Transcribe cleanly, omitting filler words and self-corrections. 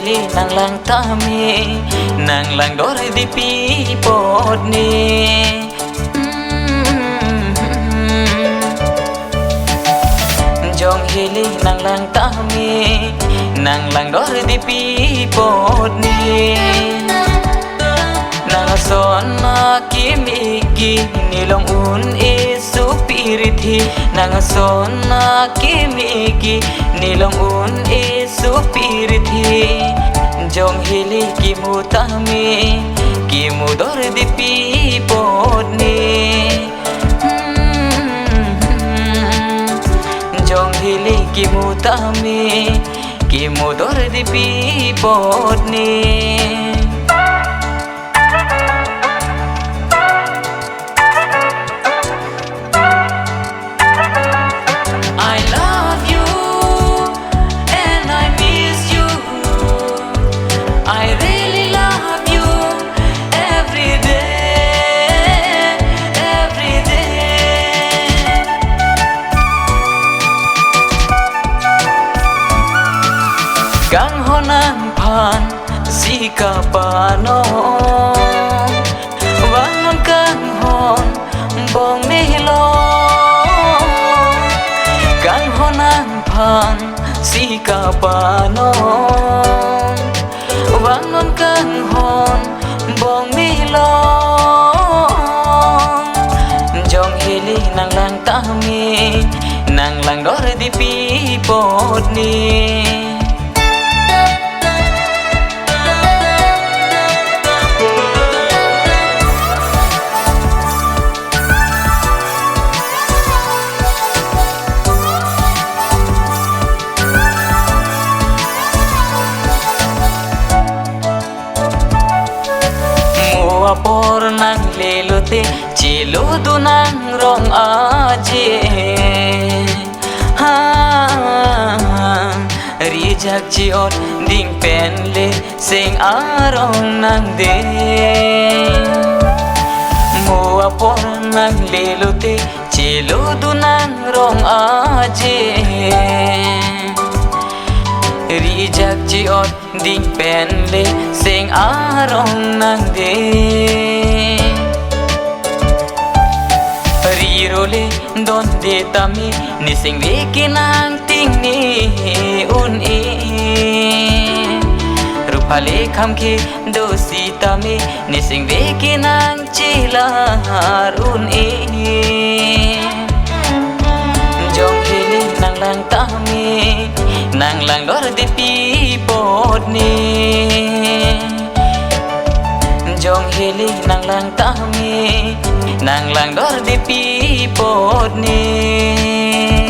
hili nang lang tami nang lang dor di pi pot ni jong hili nang lang tami nang lang dor di pi pot ni nang son na kimiki nilong un supiriti nang son na kimiki nilong un supiriti jong hili kimu tami kimu dor di pi pot ni jong hili kimu tami kimu dor di pi pot ni gang honan pan sika pano wangon kang hon bong nilo gang honan pan sika pano wangon kang hon bong nilo jong hili nang lang tami nang lang dor di pi pot ni por nang lelote chilo du nang rong aje ha rijak chiot ding pen le sing arong nang de mua por nang lelote chilo du nang rong aje rijak chiot ding pen le sing arong nang de rirole don de tami ni sing ve kinang ting ni un e rupale kham ke do si tami ni sing ve kinang chilar un e jong hili nang lang tami nang lang dor di pi pot ni jong hili nang lang tami nang lang dor di pi pot ni